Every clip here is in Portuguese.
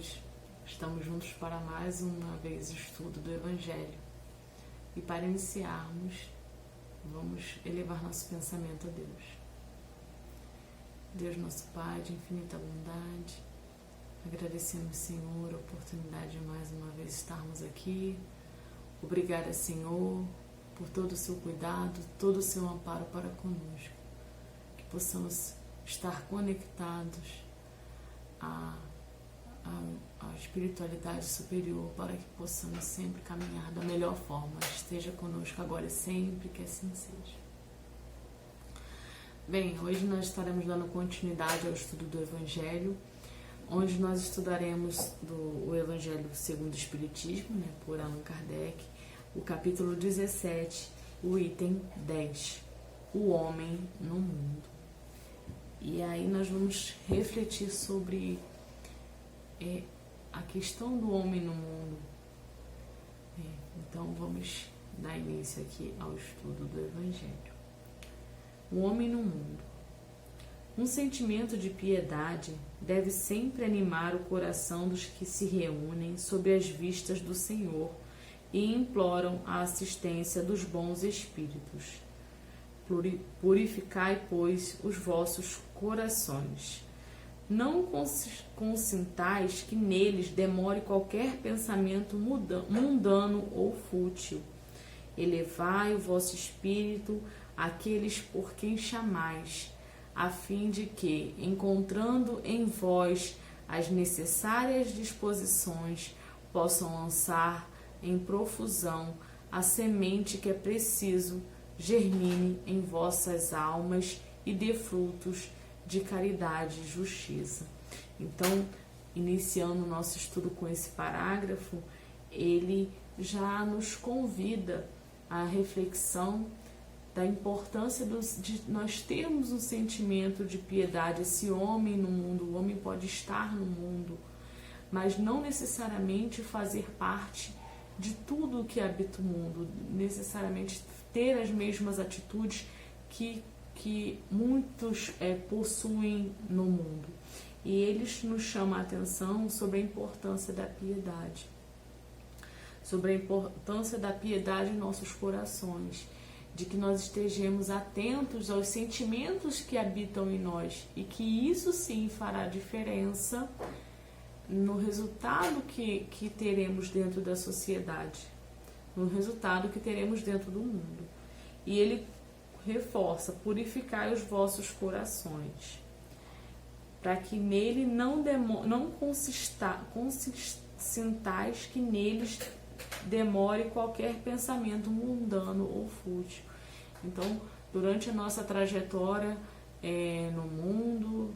irmãos, estamos juntos para mais uma vez o estudo do Evangelho. E para iniciarmos, vamos elevar nosso pensamento a Deus. Deus nosso Pai de infinita bondade, agradecemos, Senhor, a oportunidade de mais uma vez estarmos aqui. Obrigada, Senhor, por todo o seu cuidado, todo o seu amparo para conosco. Que possamos estar conectados à espiritualidade superior, para que possamos sempre caminhar da melhor forma. Esteja conosco agora e sempre, que assim seja. Bem, hoje nós estaremos dando continuidade ao estudo do Evangelho, onde nós estudaremos o Evangelho segundo o Espiritismo, por Allan Kardec, o capítulo 17, o item 10, o homem no mundo. E aí nós vamos refletir sobre a questão do homem no mundo. Então vamos dar início aqui ao estudo do Evangelho. O homem no mundo. Um sentimento de piedade deve sempre animar o coração dos que se reúnem sob as vistas do Senhor e imploram a assistência dos bons espíritos. Purificai, pois, os vossos corações. Não consintais que neles demore qualquer pensamento mundano ou fútil. Elevai o vosso espírito àqueles por quem chamais, a fim de que, encontrando em vós as necessárias disposições, possam lançar em profusão a semente que é preciso germine em vossas almas e dê frutos de caridade e justiça. Então, iniciando o nosso estudo com esse parágrafo, ele já nos convida à reflexão da importância de nós termos um sentimento de piedade. Esse homem no mundo, o homem pode estar no mundo, mas não necessariamente fazer parte de tudo o que habita o mundo, necessariamente ter as mesmas atitudes que muitos possuem no mundo. E eles nos chamam a atenção sobre a importância da piedade, sobre a importância da piedade em nossos corações, de que nós estejamos atentos aos sentimentos que habitam em nós, e que isso sim fará diferença no resultado que teremos dentro da sociedade, no resultado que teremos dentro do mundo. E ele reforça: purificai os vossos corações, para que nele não consintais que neles demore qualquer pensamento mundano ou fútil. Então, durante a nossa trajetória no mundo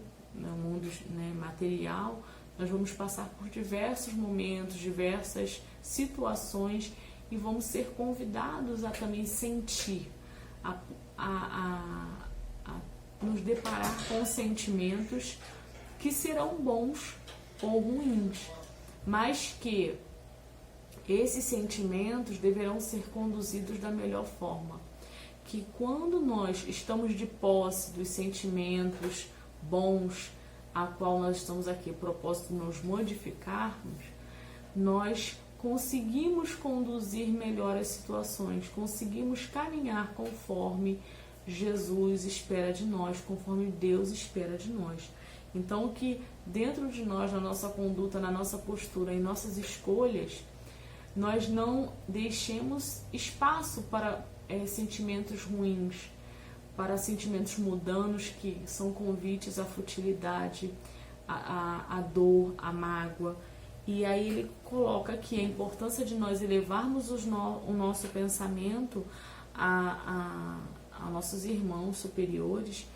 material, nós vamos passar por diversos momentos, diversas situações, e vamos ser convidados a também sentir, a nos deparar com sentimentos que serão bons ou ruins, mas que esses sentimentos deverão ser conduzidos da melhor forma. Que quando nós estamos de posse dos sentimentos bons, a qual nós estamos aqui propósito de nos modificarmos, nós conseguimos conduzir melhor as situações, conseguimos caminhar conforme Jesus espera de nós, conforme Deus espera de nós. Então, que dentro de nós, na nossa conduta, na nossa postura, em nossas escolhas, nós não deixemos espaço para sentimentos ruins, para sentimentos mundanos, que são convites à futilidade, à dor, à mágoa. E aí ele coloca aqui a importância de nós elevarmos o nosso pensamento a nossos irmãos superiores,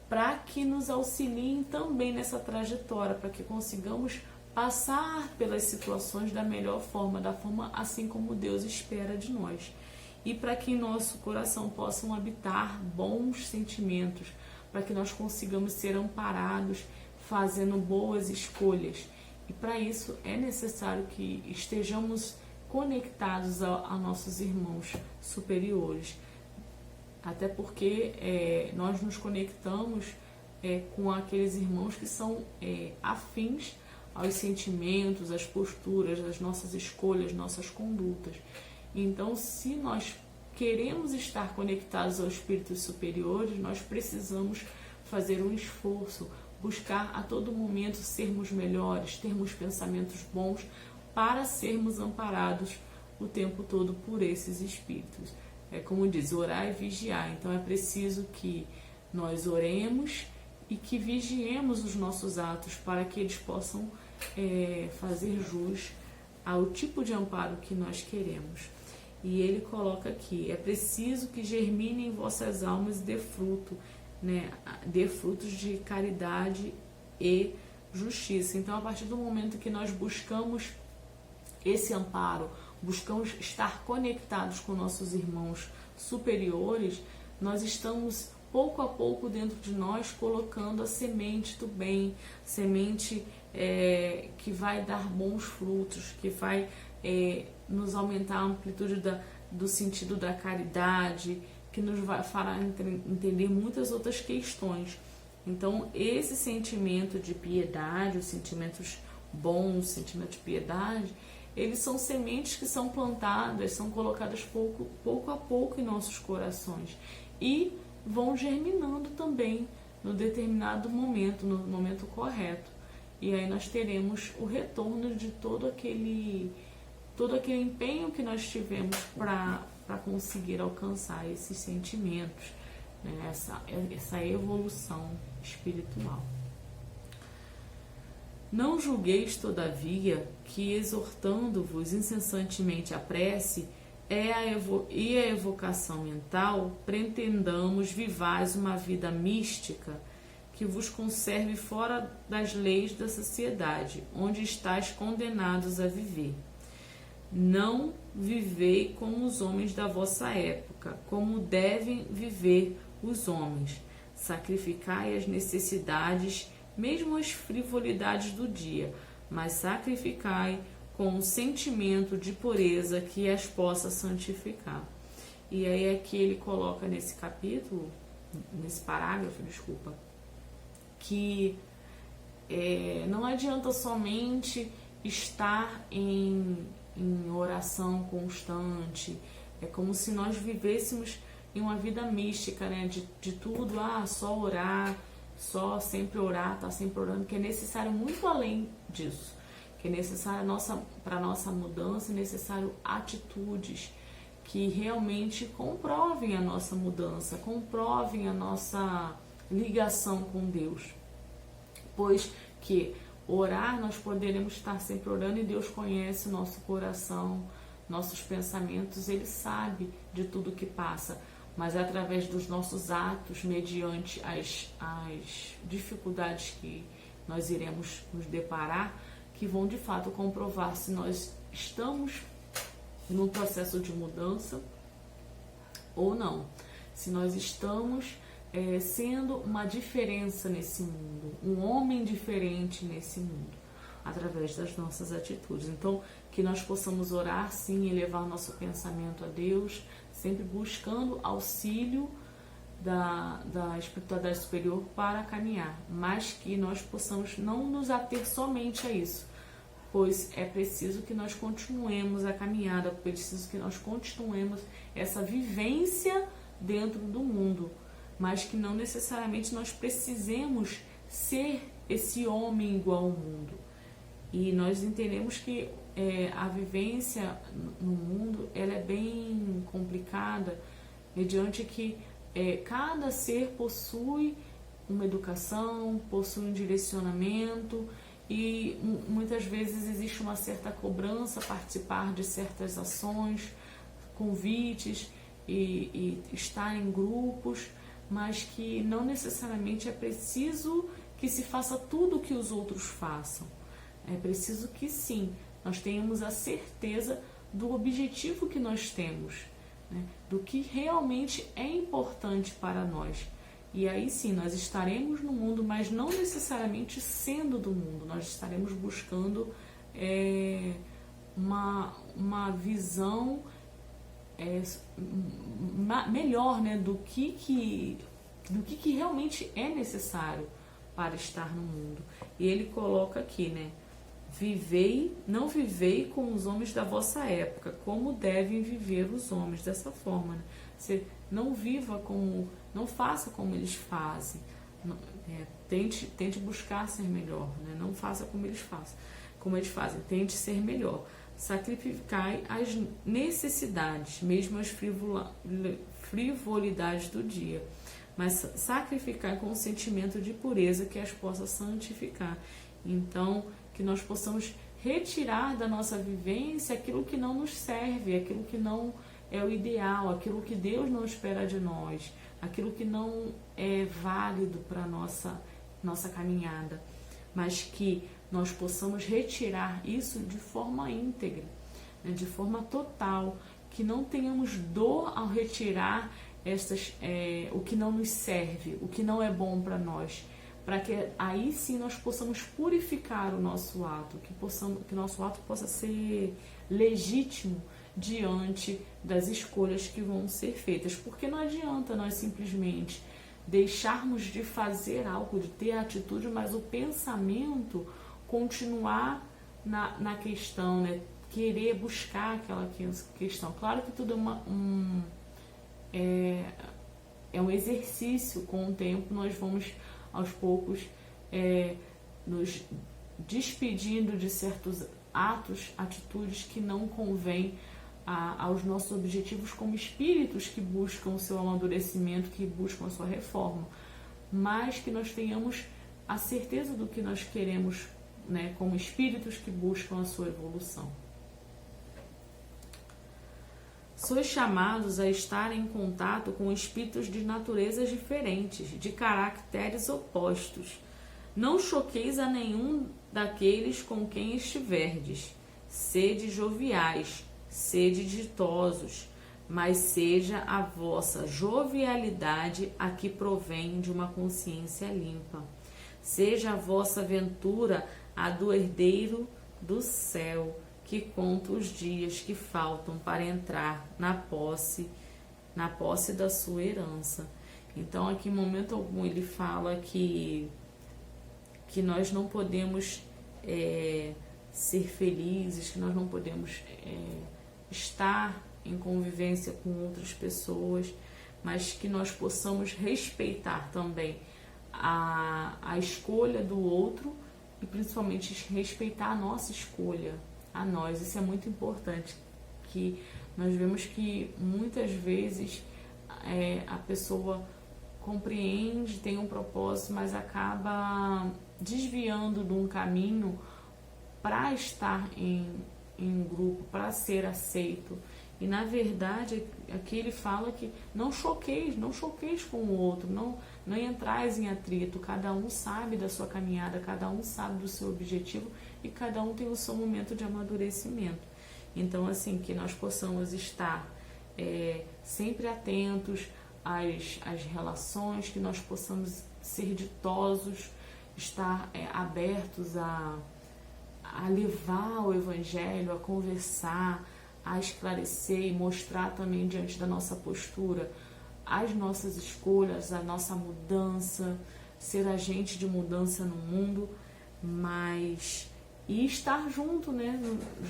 para que nos auxiliem também nessa trajetória, para que consigamos passar pelas situações da melhor forma, da forma assim como Deus espera de nós. E para que em nosso coração possam habitar bons sentimentos, para que nós consigamos ser amparados fazendo boas escolhas. E para isso é necessário que estejamos conectados a nossos irmãos superiores. Até porque nós nos conectamos com aqueles irmãos que são afins aos sentimentos, às posturas, às nossas escolhas, nossas condutas. Então, se nós queremos estar conectados aos espíritos superiores, nós precisamos fazer um esforço, buscar a todo momento sermos melhores, termos pensamentos bons, para sermos amparados o tempo todo por esses espíritos. É como diz, orar e vigiar. Então é preciso que nós oremos e que vigiemos os nossos atos para que eles possam fazer jus ao tipo de amparo que nós queremos. E ele coloca aqui, é preciso que germine em vossas almas e dê fruto, né? Dê frutos de caridade e justiça. Então, a partir do momento que nós buscamos esse amparo, buscamos estar conectados com nossos irmãos superiores, nós estamos pouco a pouco dentro de nós colocando a semente do bem, semente que vai dar bons frutos, que vai nos aumentar a amplitude do sentido da caridade, que nos fará entender muitas outras questões. Então, esse sentimento de piedade, os sentimentos bons, os sentimentos de piedade, eles são sementes que são plantadas, são colocadas pouco a pouco em nossos corações e vão germinando também no determinado momento, no momento correto. E aí nós teremos o retorno de todo aquele empenho que nós tivemos para conseguir alcançar esses sentimentos, né? essa evolução espiritual. Não julgueis, todavia, que exortando-vos incessantemente a prece e a evocação mental, pretendamos vivais uma vida mística que vos conserve fora das leis da sociedade, onde estáis condenados a viver. Não vivei como os homens da vossa época, como devem viver os homens. Sacrificai as necessidades, mesmo as frivolidades do dia, mas sacrificai com um sentimento de pureza que as possa santificar. E aí aqui ele coloca nesse capítulo, nesse parágrafo, que não adianta somente estar em oração constante. É como se nós vivêssemos em uma vida mística, né? De tudo, só orar, só sempre orar, tá sempre orando, que é necessário muito além disso, que é necessário para a nossa mudança, é necessário atitudes que realmente comprovem a nossa mudança, comprovem a nossa ligação com Deus, pois que orar, nós poderemos estar sempre orando e Deus conhece o nosso coração, nossos pensamentos, Ele sabe de tudo que passa, mas é através dos nossos atos, mediante as dificuldades que nós iremos nos deparar, que vão de fato comprovar se nós estamos num processo de mudança ou não, se nós estamos sendo uma diferença nesse mundo, um homem diferente nesse mundo, através das nossas atitudes. Então, que nós possamos orar sim e levar nosso pensamento a Deus, sempre buscando auxílio da espiritualidade superior para caminhar, mas que nós possamos não nos ater somente a isso, pois é preciso que nós continuemos a caminhada, é preciso que nós continuemos essa vivência dentro do mundo, mas que não necessariamente nós precisemos ser esse homem igual ao mundo. E nós entendemos que a vivência no mundo ela é bem complicada, mediante que cada ser possui uma educação, possui um direcionamento e muitas vezes existe uma certa cobrança a participar de certas ações, convites e estar em grupos, mas que não necessariamente é preciso que se faça tudo o que os outros façam. É preciso que sim, nós tenhamos a certeza do objetivo que nós temos, né? Do que realmente é importante para nós. E aí sim, nós estaremos no mundo, mas não necessariamente sendo do mundo. Nós estaremos buscando uma visão melhor, né, do que realmente é necessário para estar no mundo. E ele coloca aqui, né, não vivei como os homens da vossa época, como devem viver os homens, dessa forma, né? Você não viva como, não faça como eles fazem, tente buscar ser melhor, né? Não faça como eles fazem, tente ser melhor. Sacrificai as necessidades, mesmo as frivolidades do dia, mas sacrificar com um sentimento de pureza que as possa santificar. Então, que nós possamos retirar da nossa vivência aquilo que não nos serve, aquilo que não é o ideal, aquilo que Deus não espera de nós, aquilo que não é válido para a nossa caminhada, mas que nós possamos retirar isso de forma íntegra, né, de forma total, que não tenhamos dor ao retirar o que não nos serve, o que não é bom para nós, para que aí sim nós possamos purificar o nosso ato, que nosso ato possa ser legítimo diante das escolhas que vão ser feitas, porque não adianta nós simplesmente deixarmos de fazer algo, de ter atitude, mas o pensamento continuar na questão, né? Querer buscar aquela questão. Claro que tudo é um exercício. Com o tempo nós vamos aos poucos nos despedindo de certos atitudes que não convêm aos nossos objetivos como espíritos que buscam o seu amadurecimento, que buscam a sua reforma, mas que nós tenhamos a certeza do que nós queremos, né, como espíritos que buscam a sua evolução. Sois chamados a estar em contato com espíritos de naturezas diferentes, de caracteres opostos. Não choqueis a nenhum daqueles com quem estiverdes. Sede joviais, sede ditosos, mas seja a vossa jovialidade a que provém de uma consciência limpa. Seja a vossa ventura a do herdeiro do céu, que conta os dias que faltam para entrar na posse da sua herança. Então, aqui em momento algum ele fala que nós não podemos ser felizes, que nós não podemos estar em convivência com outras pessoas, mas que nós possamos respeitar também a escolha do outro e principalmente respeitar a nossa escolha, a nós. Isso é muito importante, que nós vemos que muitas vezes a pessoa compreende, tem um propósito, mas acaba desviando de um caminho para estar em um grupo, para ser aceito. E na verdade aqui ele fala que não choqueis com o outro, não entrais em atrito. Cada um sabe da sua caminhada, cada um sabe do seu objetivo e cada um tem o seu momento de amadurecimento. Então, assim, que nós possamos estar sempre atentos às relações, que nós possamos ser ditosos, estar abertos a levar o Evangelho, a conversar, a esclarecer e mostrar também diante da nossa postura as nossas escolhas, a nossa mudança, ser agente de mudança no mundo, e estar junto, né?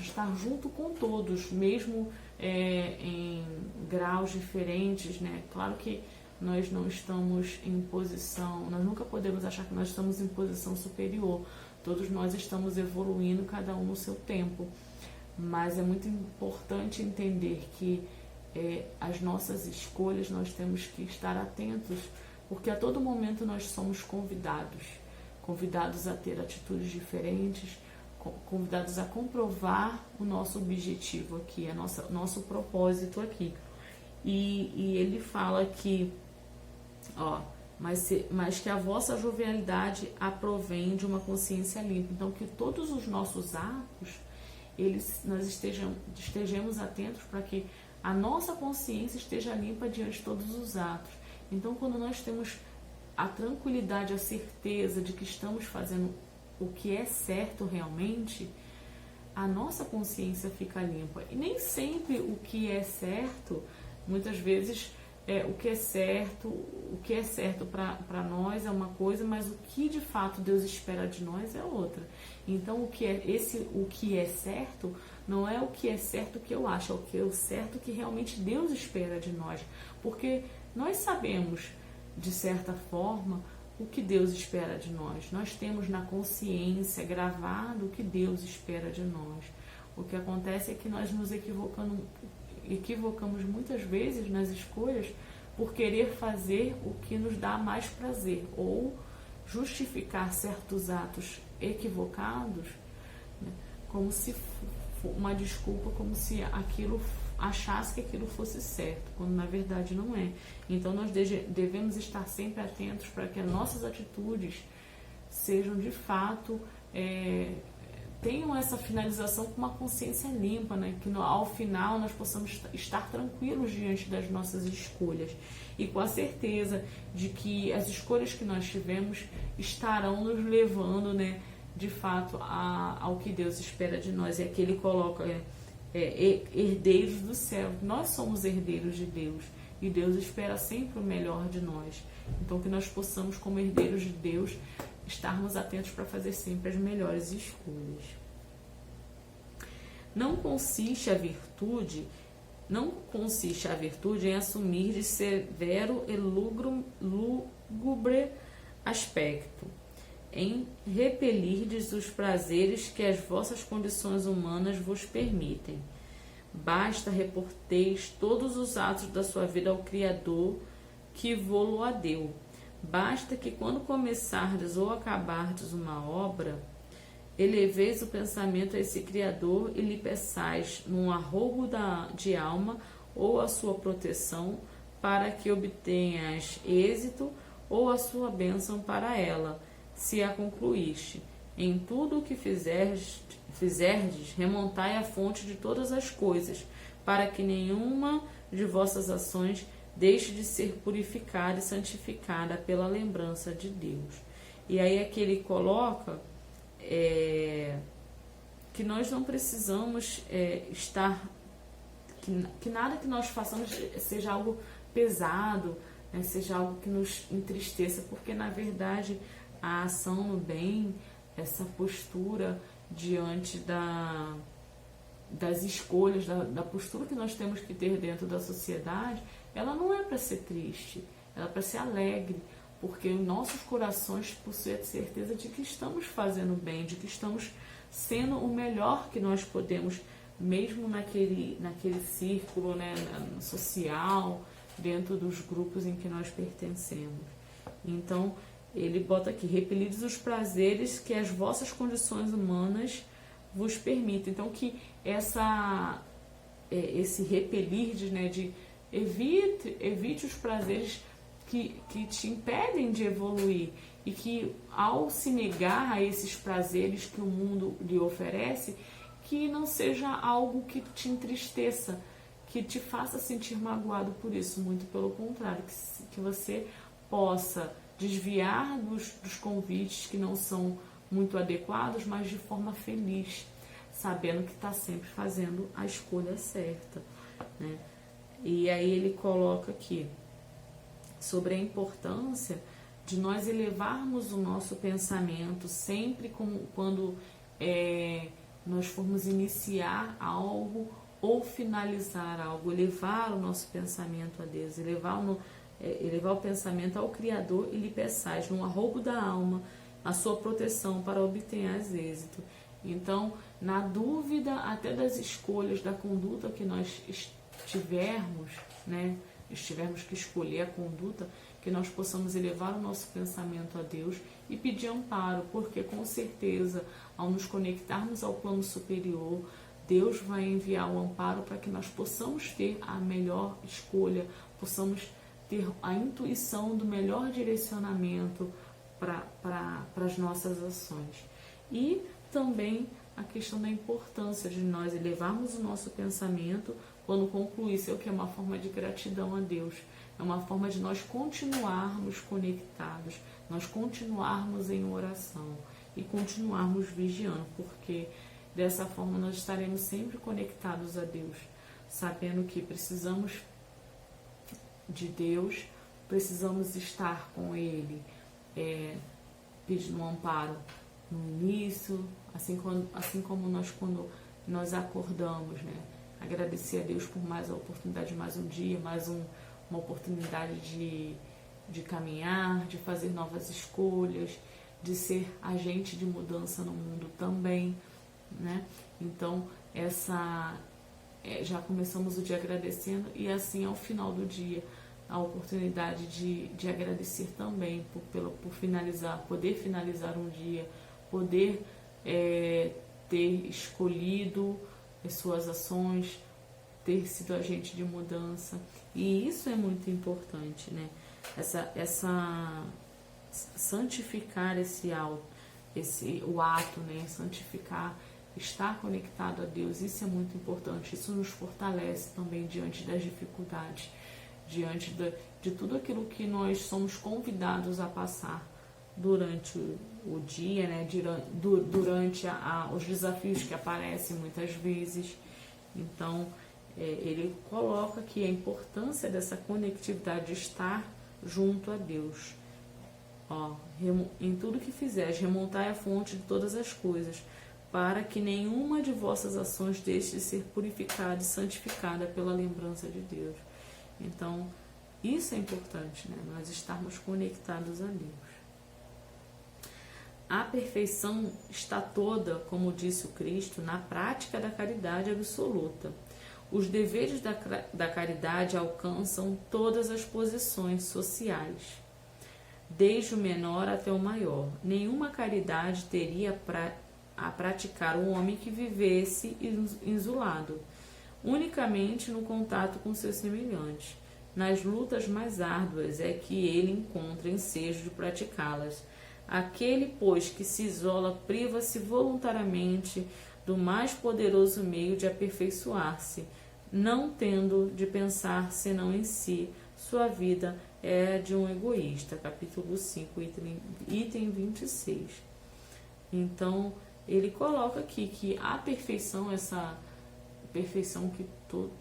Estar junto com todos, mesmo em graus diferentes, né? Claro que nós não estamos em posição, nós nunca podemos achar que nós estamos em posição superior. Todos nós estamos evoluindo, cada um no seu tempo. Mas é muito importante entender que as nossas escolhas nós temos que estar atentos, porque a todo momento nós somos convidados a ter atitudes diferentes, convidados a comprovar o nosso objetivo aqui, nosso propósito aqui. E ele fala que, mas que a vossa jovialidade provém de uma consciência limpa. Então, que todos os nossos atos, nós estejamos atentos para que a nossa consciência esteja limpa diante de todos os atos. Então, quando nós temos a tranquilidade, a certeza de que estamos fazendo o que é certo realmente, a nossa consciência fica limpa. E nem sempre o que é certo, muitas vezes o que é certo para nós é uma coisa, mas o que de fato Deus espera de nós é outra. Então o que é certo não é o que é certo que eu acho, é o que é o certo que realmente Deus espera de nós. Porque nós sabemos, de certa forma, o que Deus espera de nós. Nós temos na consciência gravado o que Deus espera de nós. O que acontece é que nós nos equivocamos muitas vezes nas escolhas por querer fazer o que nos dá mais prazer ou justificar certos atos equivocados, né, como se uma desculpa, como se aquilo achasse que aquilo fosse certo, quando na verdade não é. Então nós devemos estar sempre atentos para que as nossas atitudes sejam de fato tenham essa finalização com uma consciência limpa, né? Que ao final nós possamos estar tranquilos diante das nossas escolhas e com a certeza de que as escolhas que nós tivemos estarão nos levando, né, de fato ao que Deus espera de nós. É que Ele coloca herdeiros do céu. Nós somos herdeiros de Deus e Deus espera sempre o melhor de nós. Então que nós possamos, como herdeiros de Deus, estarmos atentos para fazer sempre as melhores escolhas. Não consiste a virtude em assumir de severo e lúgubre aspecto, em repelirdes os prazeres que as vossas condições humanas vos permitem. Basta reporteis todos os atos da sua vida ao Criador que vô-lo deu. Basta que quando começardes ou acabardes uma obra, eleveis o pensamento a esse Criador e lhe peçais num arrobo de alma ou a sua proteção para que obtenhas êxito ou a sua bênção para ela, se a concluíste. Em tudo o que fizerdes, remontai a fonte de todas as coisas, para que nenhuma de vossas ações deixe de ser purificada e santificada pela lembrança de Deus. E aí é que ele coloca que nós não precisamos estar... Que nada que nós façamos seja algo pesado, né, seja algo que nos entristeça, porque na verdade a ação no bem, essa postura diante das escolhas, da postura que nós temos que ter dentro da sociedade, ela não é para ser triste, ela é para ser alegre, porque os nossos corações possuem a certeza de que estamos fazendo bem, de que estamos sendo o melhor que nós podemos, mesmo naquele círculo, né, social, dentro dos grupos em que nós pertencemos. Então, ele bota aqui, repelidos os prazeres que as vossas condições humanas vos permitem. Então, que esse repelir, né, de evite os prazeres que te impedem de evoluir e que, ao se negar a esses prazeres que o mundo lhe oferece, que não seja algo que te entristeça, que te faça sentir magoado por isso, muito pelo contrário, que você possa desviar dos convites que não são muito adequados, mas de forma feliz, sabendo que está sempre fazendo a escolha certa, né? E aí ele coloca aqui sobre a importância de nós elevarmos o nosso pensamento sempre quando nós formos iniciar algo ou finalizar algo, elevar o nosso pensamento a Deus, elevar o pensamento ao Criador e lhe peçais, num arrobo da alma, a sua proteção para obter êxito. Então, na dúvida até das escolhas, da conduta que nós tivermos que escolher a conduta, que nós possamos elevar o nosso pensamento a Deus e pedir amparo, porque com certeza, ao nos conectarmos ao plano superior, Deus vai enviar o amparo para que nós possamos ter a melhor escolha, possamos ter a intuição do melhor direcionamento para as nossas ações. E também a questão da importância de nós elevarmos o nosso pensamento quando concluir, isso é o que é uma forma de gratidão a Deus, é uma forma de nós continuarmos conectados, nós continuarmos em oração e continuarmos vigiando, porque dessa forma nós estaremos sempre conectados a Deus, sabendo que precisamos de Deus, precisamos estar com Ele, pedindo um amparo no início, assim como quando nós acordamos, né? Agradecer a Deus por mais a oportunidade de mais um dia, uma oportunidade de caminhar, de fazer novas escolhas, de ser agente de mudança no mundo também, né? Então, já começamos o dia agradecendo, e assim ao final do dia a oportunidade de agradecer também por poder finalizar um dia, poder ter escolhido as suas ações, ter sido agente de mudança. E isso é muito importante, né? Santificar o ato, né? Santificar, estar conectado a Deus, isso é muito importante. Isso nos fortalece também diante das dificuldades, diante de tudo aquilo que nós somos convidados a passar durante o dia, né? Durante os desafios que aparecem muitas vezes. Então, ele coloca aqui a importância dessa conectividade, de estar junto a Deus. Em tudo que fizeres, remontai a fonte de todas as coisas, para que nenhuma de vossas ações deixe de ser purificada e santificada pela lembrança de Deus. Então, isso é importante, né? Nós estarmos conectados a Deus. A perfeição está toda, como disse o Cristo, na prática da caridade absoluta. Os deveres da caridade alcançam todas as posições sociais, desde o menor até o maior. Nenhuma caridade teria a praticar um homem que vivesse isolado, unicamente no contato com seus semelhantes. Nas lutas mais árduas é que ele encontra ensejo de praticá-las. Aquele, pois, que se isola priva-se voluntariamente do mais poderoso meio de aperfeiçoar-se, não tendo de pensar senão em si. Sua vida é de um egoísta. Capítulo 5, item 26. Então, ele coloca aqui que a perfeição, essa perfeição que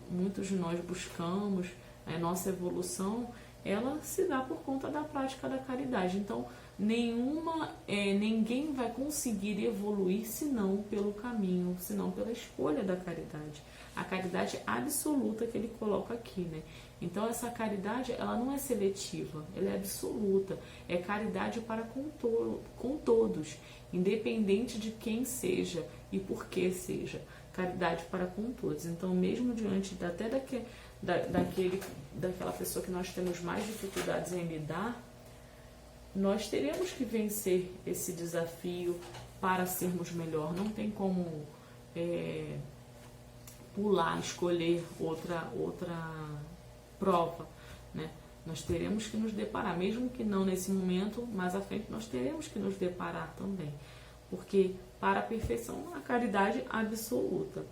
muitos de nós buscamos, a nossa evolução, ela se dá por conta da prática da caridade. Então, ninguém vai conseguir evoluir senão pelo caminho, senão pela escolha da caridade. A caridade absoluta que ele coloca aqui, né? Então, essa caridade, ela não é seletiva, ela é absoluta. É caridade para com todos, independente de quem seja e por que seja. Caridade para com todos. Então, mesmo diante daquela pessoa que nós temos mais dificuldades em lidar, nós teremos que vencer esse desafio para sermos melhor. Não tem como escolher outra prova, né? Nós teremos que nos deparar, mesmo que não nesse momento, mais à frente nós teremos que nos deparar também, porque para a perfeição, a caridade absoluta.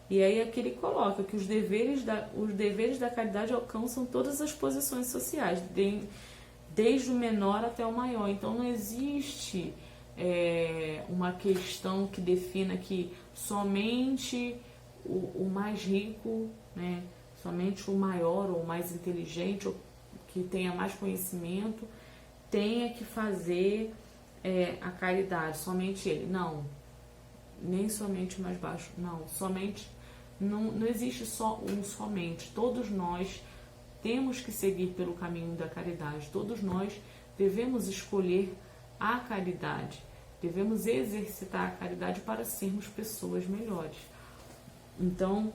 E aí aqui ele coloca que os deveres da caridade alcançam todas as posições sociais, desde o menor até o maior. Então não existe uma questão que defina que somente o mais rico, né, somente o maior ou o mais inteligente, ou que tenha mais conhecimento, tenha que fazer a caridade, somente ele. Não, nem somente o mais baixo, não, somente, não existe só somente. Todos nós temos que seguir pelo caminho da caridade, todos nós devemos escolher a caridade, devemos exercitar a caridade para sermos pessoas melhores. Então,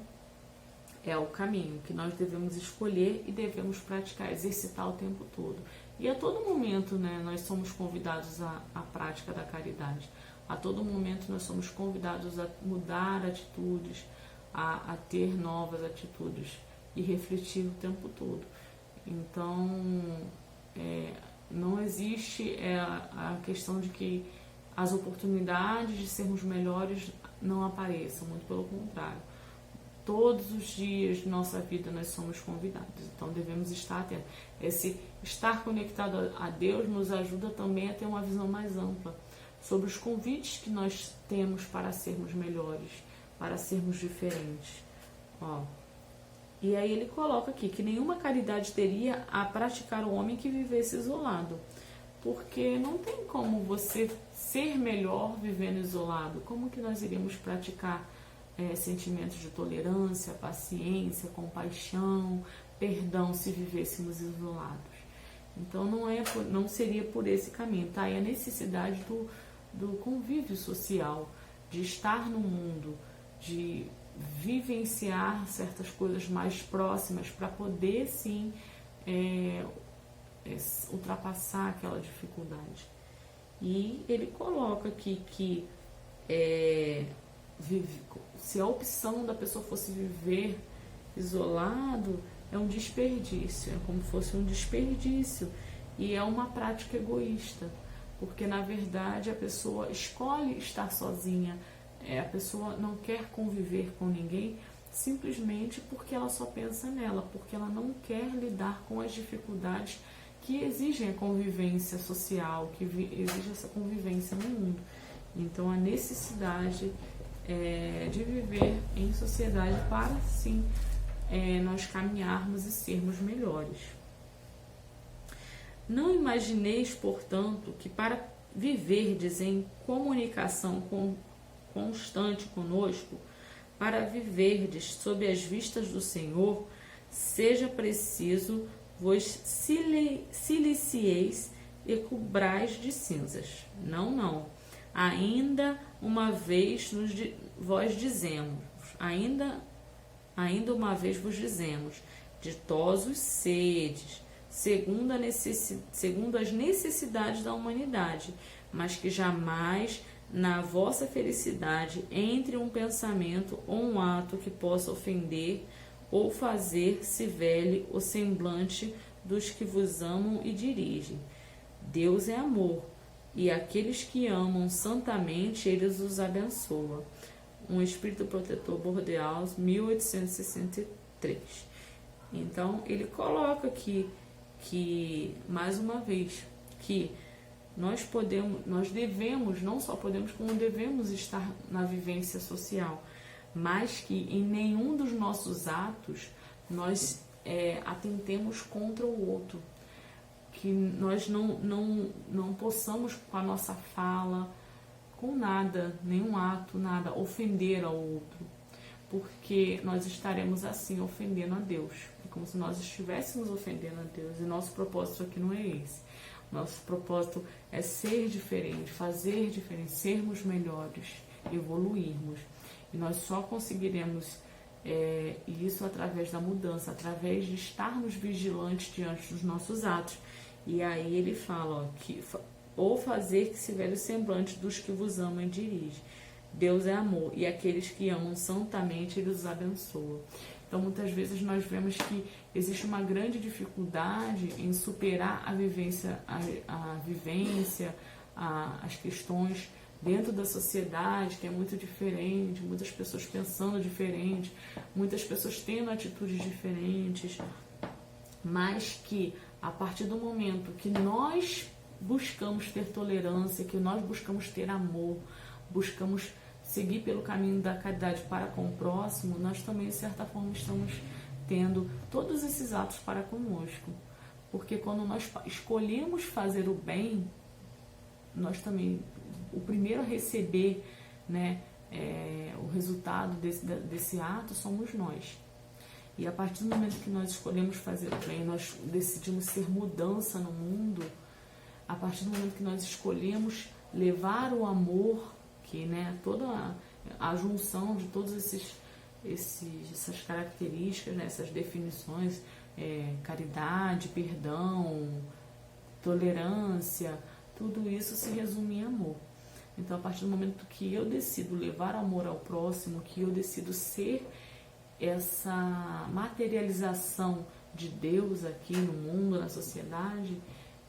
é o caminho que nós devemos escolher e devemos praticar, exercitar o tempo todo. E a todo momento, né, nós somos convidados à prática da caridade. A todo momento nós somos convidados a mudar atitudes, a ter novas atitudes e refletir o tempo todo. Então, não existe a questão de que as oportunidades de sermos melhores não apareçam, muito pelo contrário. Todos os dias de nossa vida nós somos convidados, então devemos estar atentos. Esse estar conectado a Deus nos ajuda também a ter uma visão mais ampla sobre os convites que nós temos para sermos melhores, para sermos diferentes. E aí ele coloca aqui que nenhuma caridade teria a praticar o homem que vivesse isolado, porque não tem como você ser melhor vivendo isolado. Como que nós iríamos praticar sentimentos de tolerância, paciência, compaixão, perdão se vivêssemos isolados? Então não seria por esse caminho, tá? E a necessidade do convívio social, de estar no mundo, de vivenciar certas coisas mais próximas para poder sim ultrapassar aquela dificuldade. E ele coloca aqui que se a opção da pessoa fosse viver isolado, é um desperdício, é como se fosse um desperdício, e é uma prática egoísta, porque na verdade a pessoa escolhe estar sozinha, a pessoa não quer conviver com ninguém simplesmente porque ela só pensa nela, porque ela não quer lidar com as dificuldades que exigem a convivência social, que exige essa convivência no mundo. Então a necessidade de viver em sociedade para sim nós caminharmos e sermos melhores. Não imagineis, portanto, que para viverdes em comunicação constante conosco, para viverdes sob as vistas do Senhor, seja preciso vos silicieis e cobrais de cinzas. Não. Ainda uma vez vos dizemos, ainda uma vez vos dizemos, ditosos sedes, segundo as necessidades da humanidade, mas que jamais na vossa felicidade entre um pensamento ou um ato que possa ofender ou fazer-se vele o semblante dos que vos amam e dirigem. Deus é amor, e aqueles que amam santamente, Ele os abençoa. Um Espírito Protetor, Bordeaux, 1863. Então, ele coloca aqui que, mais uma vez, que nós devemos, não só podemos, como devemos estar na vivência social, mas que em nenhum dos nossos atos nós atentemos contra o outro, que nós não possamos com a nossa fala, com nada, nenhum ato, nada, ofender ao outro, porque nós estaremos assim ofendendo a Deus, é como se nós estivéssemos ofendendo a Deus, e nosso propósito aqui não é esse. Nosso propósito é ser diferente, fazer diferente, sermos melhores, evoluirmos. E nós só conseguiremos isso através da mudança, através de estarmos vigilantes diante dos nossos atos. E aí ele fala, ou fazer que se velhe o semblante dos que vos amam e dirigem. Deus é amor, e aqueles que amam santamente, Ele os abençoa. Então, muitas vezes nós vemos que existe uma grande dificuldade em superar a vivência, as questões dentro da sociedade, que é muito diferente, muitas pessoas pensando diferente, muitas pessoas tendo atitudes diferentes, mas que a partir do momento que nós buscamos ter tolerância, que nós buscamos ter amor, buscamos seguir pelo caminho da caridade para com o próximo, nós também, de certa forma, estamos tendo todos esses atos para conosco. Porque quando nós escolhemos fazer o bem, nós também, o primeiro a receber, né, o resultado desse ato somos nós. E a partir do momento que nós escolhemos fazer o bem, nós decidimos ser mudança no mundo, a partir do momento que nós escolhemos levar o amor, que, né, toda a junção de todas essas características, né, essas definições, caridade, perdão, tolerância, tudo isso se resume em amor. Então, a partir do momento que eu decido levar amor ao próximo, que eu decido ser essa materialização de Deus aqui no mundo, na sociedade,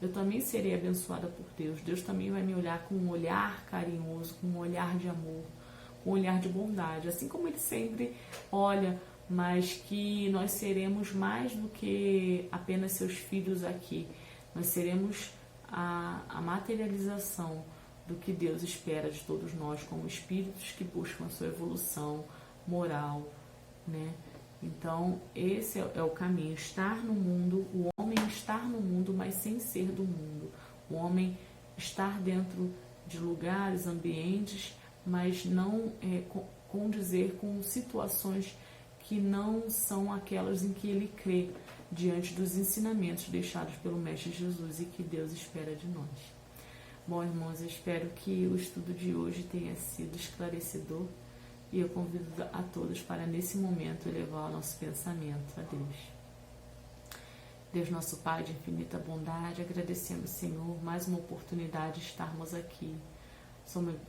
eu também serei abençoada por Deus. Deus também vai me olhar com um olhar carinhoso, com um olhar de amor, com um olhar de bondade, assim como Ele sempre olha, mas que nós seremos mais do que apenas seus filhos aqui. Nós seremos a materialização do que Deus espera de todos nós, como espíritos que buscam a sua evolução moral, né? Então, esse é o caminho, estar no mundo, o homem estar no mundo, mas sem ser do mundo. O homem estar dentro de lugares, ambientes, mas não condizer com situações que não são aquelas em que ele crê, diante dos ensinamentos deixados pelo Mestre Jesus e que Deus espera de nós. Bom, irmãos, eu espero que o estudo de hoje tenha sido esclarecedor e eu convido a todos para, nesse momento, elevar o nosso pensamento a Deus. Deus, nosso Pai de infinita bondade, agradecemos, Senhor, mais uma oportunidade de estarmos aqui.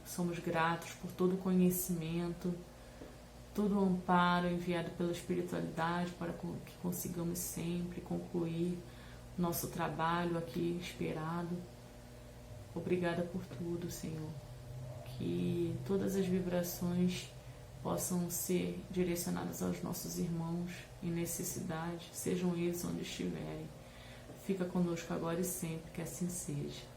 Somos gratos por todo o conhecimento, todo o amparo enviado pela espiritualidade para que consigamos sempre concluir nosso trabalho aqui esperado. Obrigada por tudo, Senhor. Que todas as vibrações possam ser direcionadas aos nossos irmãos em necessidade, sejam eles onde estiverem. Fica conosco agora e sempre, que assim seja.